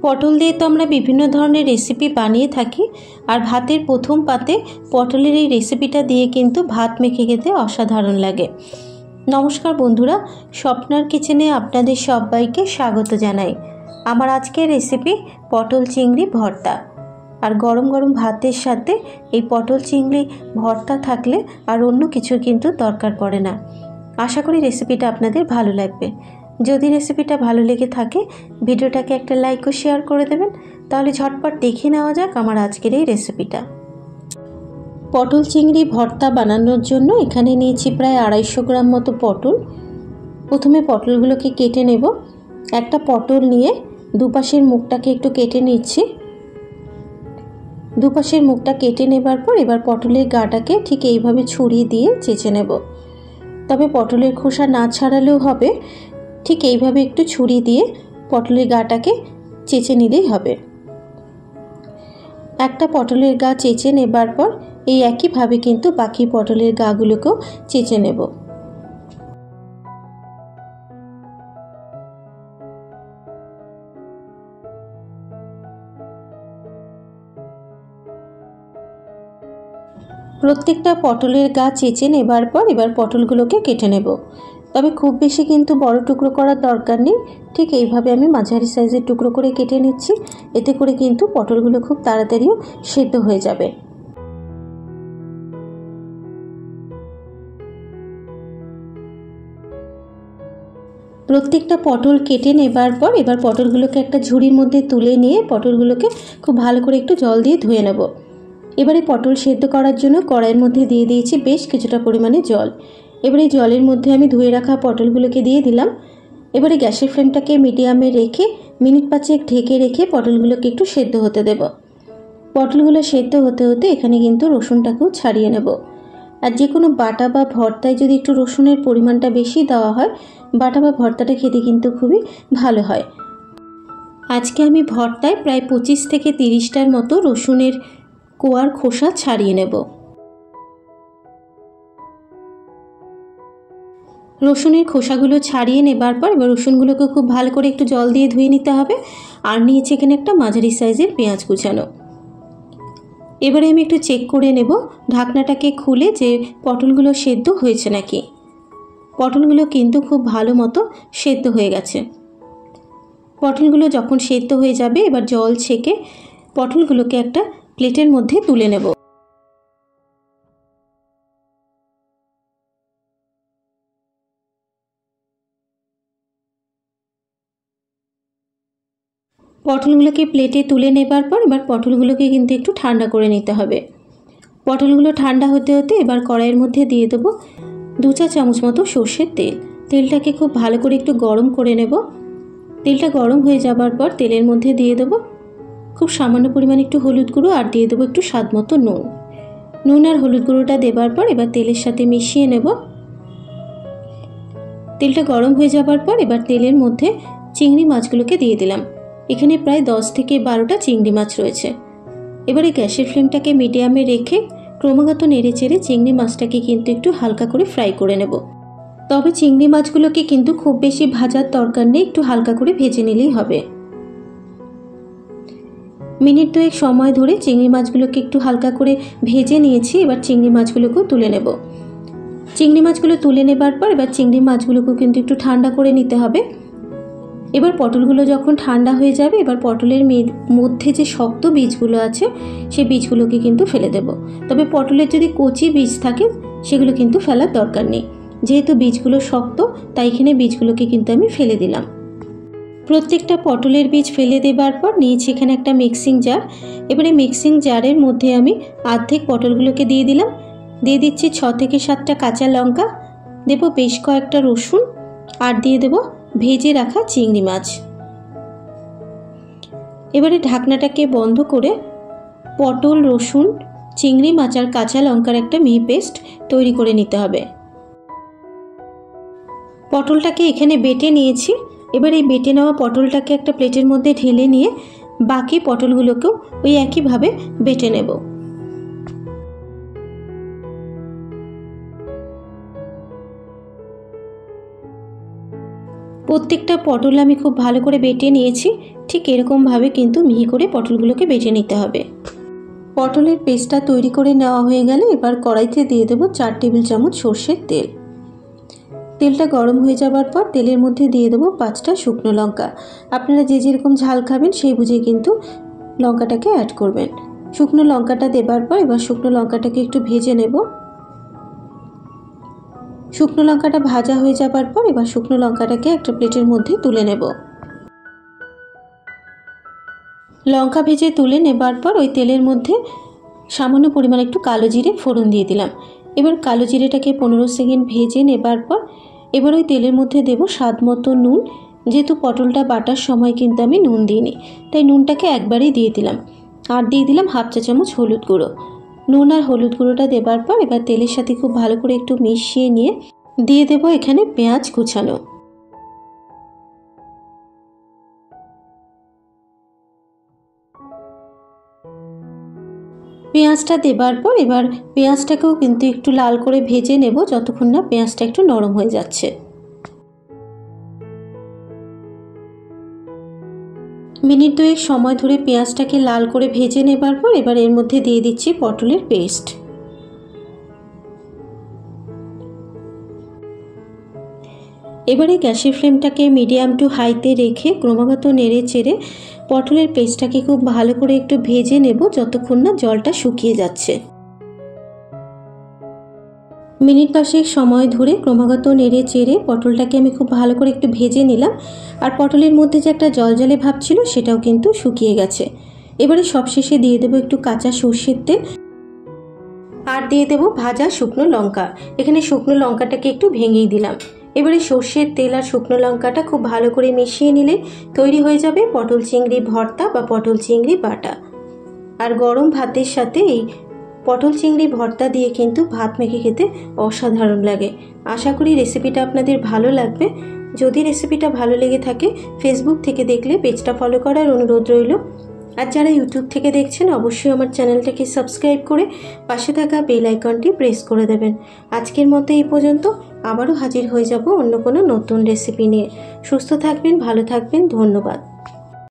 পটল দিয়ে তো আমরা বিভিন্ন ধরনের রেসিপি বানিয়ে থাকি, আর ভাতের প্রথম পাতে পটলের এই রেসিপিটা দিয়ে কিন্তু ভাত মেখে খেতে অসাধারণ লাগে। নমস্কার বন্ধুরা, স্বপ্নার কিচেনে আপনাদের সবাইকে স্বাগত জানাই। আমার আজকের রেসিপি পটল চিংড়ি ভর্তা। আর গরম গরম ভাতের সাথে এই পটল চিংড়ি ভর্তা থাকলে আর অন্য কিছু কিন্তু দরকার পড়ে না। আশা করি রেসিপিটা আপনাদের ভালো লাগবে। যদি রেসিপিটা ভালো লেগে থাকে ভিডিওটাকে একটা লাইক ও শেয়ার করে দেবেন। তাহলে ঝটপট দেখে নেওয়া যাক আমার আজকের এই রেসিপিটা। পটল চিংড়ি ভর্তা বানানোর জন্য এখানে নিয়েছি প্রায় 250 গ্রাম মতো পটল। প্রথমে পটলগুলোকে কেটে নেব। একটা পটল নিয়ে দুপাশের মুখটাকে একটু কেটে নিচ্ছি। দুপাশের মুখটা কেটে নেবার পর এবার পটলের গাটাকে ঠিক এইভাবে ছুরি দিয়ে চেঁচে নেব। তবে পটলের খোসা না ছাড়ালেও হবে, ঠিক এইভাবে একটু ছুরি দিয়ে পটলের গাটাকে চেঁচে নিলেই হবে। একটা পটলের গা চেঁচে নেবার পর এই একইভাবে কিন্তু বাকি পটলের গাগুলোকেও চেঁচে নেব। প্রত্যেকটা পটলের গা চেঁচে নেবার পর এবার পটলগুলোকে কেটে নেব। তবে খুব বেশি কিন্তু বড় টুকরো করার দরকার নেই। ঠিক এইভাবে আমি মাঝারি সাইজের টুকরো করে কেটে নিচ্ছি। এতে করে কিন্তু পটলগুলো খুব তাড়াতাড়িও সেদ্ধ হয়ে যাবে। প্রত্যেকটা পটল কেটে নেবার পর এবার পটলগুলোকে একটা ঝুড়ির মধ্যে তুলে নিয়ে পটলগুলোকে খুব ভালো করে একটু জল দিয়ে ধুয়ে নেব। এবারে পটল সেদ্ধ করার জন্য কড়াইয়ের মধ্যে দিয়ে দিয়েছি বেশ কিছুটা পরিমাণে জল। এবারে জলের মধ্যে আমি ধুয়ে রাখা পটলগুলোকে দিয়ে দিলাম। এবারে গ্যাসের ফ্লেমটাকে মিডিয়ামে রেখে মিনিট 5 ঢেকে রেখে পটলগুলোকে একটু সেদ্ধ হতে দেব। পটলগুলো সেদ্ধ হতে হতে এখানে কিন্তু রসুনটাকেও ছাড়িয়ে নেব। আর যে কোনো বাটা বা ভর্তায় যদি একটু রসুনের পরিমাণটা বেশি দেওয়া হয়, বাটা বা ভর্তাটা খেতে কিন্তু খুবই ভালো হয়। আজকে আমি ভর্তায় প্রায় 25 থেকে 30টার মতো রসুনের কোয়ার খোসা ছাড়িয়ে নেব। রসুনের খোসাগুলো ছাড়িয়ে নেবার পর এবার রসুনগুলোকে খুব ভালো করে একটু জল দিয়ে ধুয়ে নিতে হবে। আর নিয়েছি এখানে একটা মাঝারি সাইজের পেঁয়াজ কুচানো। এবারে আমি একটু চেক করে নেব ঢাকনাটাকে খুলে যে পটলগুলো সেদ্ধ হয়েছে নাকি। পটলগুলো কিন্তু খুব ভালো মতো সেদ্ধ হয়ে গেছে। পটলগুলো যখন সেদ্ধ হয়ে যাবে এবার জল ছেঁকে পটলগুলোকে একটা প্লেটের মধ্যে তুলে নেব। পটলগুলোকে প্লেটে তুলে নেবার পর এবার পটলগুলোকে কিন্তু একটু ঠান্ডা করে নিতে হবে। পটলগুলো ঠান্ডা হতে হতে এবার কড়াইয়ের মধ্যে দিয়ে দেবো 2 চা চামচ মতো সর্ষের তেল। তেলটাকে খুব ভালো করে একটু গরম করে নেব। তেলটা গরম হয়ে যাবার পর তেলের মধ্যে দিয়ে দেবো খুব সামান্য পরিমাণে একটু হলুদ গুঁড়ো আর দিয়ে দেবো একটু স্বাদ মতো নুন। নুন আর হলুদ গুঁড়োটা দেবার পর এবার তেলের সাথে মিশিয়ে নেব। তেলটা গরম হয়ে যাবার পর এবার তেলের মধ্যে চিংড়ি মাছগুলোকে দিয়ে দিলাম। এখানে প্রায় 10 থেকে 12টা চিংড়ি মাছ রয়েছে। এবারে গ্যাসের ফ্লেমটাকে মিডিয়ামে রেখে ক্রমাগত নেড়ে চেড়ে চিংড়ি মাছটাকে কিন্তু একটু হালকা করে ফ্রাই করে নেব। তবে চিংড়ি মাছগুলোকে কিন্তু খুব বেশি ভাজার দরকার নেই, একটু হালকা করে ভেজে নিলেই হবে। মিনিট 2 সময় ধরে চিংড়ি মাছগুলোকে একটু হালকা করে ভেজে নিয়েছি। এবার চিংড়ি মাছগুলোকেও তুলে নেব। চিংড়ি মাছগুলো তুলে নেবার পর এবার চিংড়ি মাছগুলোকেও কিন্তু একটু ঠান্ডা করে নিতে হবে। এবার পটলগুলো যখন ঠান্ডা হয়ে যাবে এবার পটলের মধ্যে যে শক্ত বীজগুলো আছে সেই বীজগুলোকে কিন্তু ফেলে দেব। তবে পটলের যদি কচি বীজ থাকে সেগুলো কিন্তু ফেলার দরকার নেই। যেহেতু বীজগুলো শক্ত তাই এখানে বীজগুলোকে কিন্তু আমি ফেলে দিলাম। প্রত্যেকটা পটলের বীজ ফেলে দেবার পর নিয়েছি এখানে একটা মিক্সিং জার। এবারে মিক্সিং জারের মধ্যে আমি অর্ধেক পটলগুলোকে দিয়ে দিলাম। দিয়ে দিচ্ছি 6 থেকে 7টা কাঁচা লঙ্কা, দেব বেশ কয়েকটা রসুন আর দিয়ে দেব ভেজে রাখা চিংড়ি মাছ। এবারে ঢাকনাটাকে বন্ধ করে পটল, রসুন, চিংড়ি মাছ আর কাঁচা লঙ্কার একটা মিহি পেস্ট তৈরি করে নিতে হবে। পটলটাকে এখানে বেটে নিয়েছি। এবার এই বেটে নেওয়া পটলটাকে একটা প্লেটের মধ্যে ঢেলে নিয়ে বাকি পটলগুলোকেও ওই একইভাবে বেটে নেব। প্রত্যেকটা পটল আমি খুব ভালো করে বেটে নিয়েছি। ঠিক এরকমভাবে কিন্তু মিহি করে পটলগুলোকে বেটে নিতে হবে। পটলের পেস্টটা তৈরি করে নেওয়া হয়ে গেলে এবার কড়াইতে দিয়ে দেবো 4 টেবিল চামচ সর্ষের তেল। তেলটা গরম হয়ে যাবার পর তেলের মধ্যে দিয়ে দেবো 5টা শুকনো লঙ্কা। আপনারা যে যেরকম ঝাল খাবেন সেই বুঝে কিন্তু লঙ্কাটাকে অ্যাড করবেন। শুকনো লঙ্কাটা দেবার পর এবার শুকনো লঙ্কাটাকে একটু ভেজে নেব। শুকনো লঙ্কাটা ভাজা হয়ে যাবার পর এবার শুকনো লঙ্কাটাকে একটা প্লেটের মধ্যে তুলে নেব। লঙ্কা ভেজে তুলে নেবার পর ওই তেলের মধ্যে সামান্য পরিমাণ একটু কালো জিরে ফোড়ন দিয়ে দিলাম। এবার কালো জিরেটাকে 15 সেকেন্ড ভেজে নেবার পর এবার ওই তেলের মধ্যে দেব স্বাদ মতো নুন। যেহেতু পটলটা বাটার সময় কিন্তু আমি নুন দিইনি, তাই নুনটাকে একবারই দিয়ে দিলাম। আর দিয়ে দিলাম হাফ চা চামচ হলুদ গুঁড়ো। নুন আর হলুদ গুঁড়োটা দেবার পর এবার তেলের সাথে খুব ভালো করে একটু মিশিয়ে নিয়ে দিয়ে দেব এখানে পেঁয়াজ কুচানো। পেঁয়াজটা দেবার পর এবার পেঁয়াজটাকেও কিন্তু একটু লাল করে ভেজে নেব যতক্ষণ না পেঁয়াজটা একটু নরম হয়ে যাচ্ছে। মিনিট 2 সময় ধরে পেঁয়াজটাকে লাল করে ভেজে নেবার পর এবার এর মধ্যে দিয়ে দিচ্ছি পটলের পেস্ট। এবারে গ্যাসের ফ্লেমটাকে মিডিয়াম টু হাইতে রেখে ক্রমাগত নেড়ে চেড়ে পটলের পেস্টটাকে খুব ভালো করে একটু ভেজে নেব যতক্ষণ না জলটা শুকিয়ে যাচ্ছে। মিনিট 10 সময় ধরে ক্রমাগত নেড়ে চেড়ে পটলটাকে আমি খুব ভালো করে একটু ভেজে নিলাম। আর পটলের মধ্যে যে একটা জলজলে ভাব ছিল সেটাও কিন্তু শুকিয়ে গেছে। এবারে সবশেষে দিয়ে দেবো একটু কাঁচা সর্ষের তেল আর দিয়ে দেবো ভাজা শুকনো লঙ্কা। এখানে শুকনো লঙ্কাটাকে একটু ভেঙেই দিলাম। এবারে সর্ষের তেল আর শুকনো লঙ্কাটা খুব ভালো করে মিশিয়ে নিলে তৈরি হয়ে যাবে পটল চিংড়ি ভর্তা বা পটল চিংড়ি বাটা। আর গরম ভাতের সাথে এই পটল চিংড়ি ভর্তা দিয়ে কিন্তু ভাত মেখে খেতে অসাধারণ লাগে। আশা করি রেসিপিটা আপনাদের ভালো লাগবে। যদি রেসিপিটা ভালো লেগে থাকে ফেসবুক থেকে দেখলে পেজটা ফলো করার অনুরোধ রইল। আর যারা ইউটিউব থেকে দেখছেন অবশ্যই আমার চ্যানেলটাকে সাবস্ক্রাইব করে পাশে থাকা বেল আইকনটি প্রেস করে দেবেন। আজকের মতো এই পর্যন্ত, আবারও হাজির হয়ে যাব অন্য কোনো নতুন রেসিপি নিয়ে। সুস্থ থাকবেন, ভালো থাকবেন, ধন্যবাদ।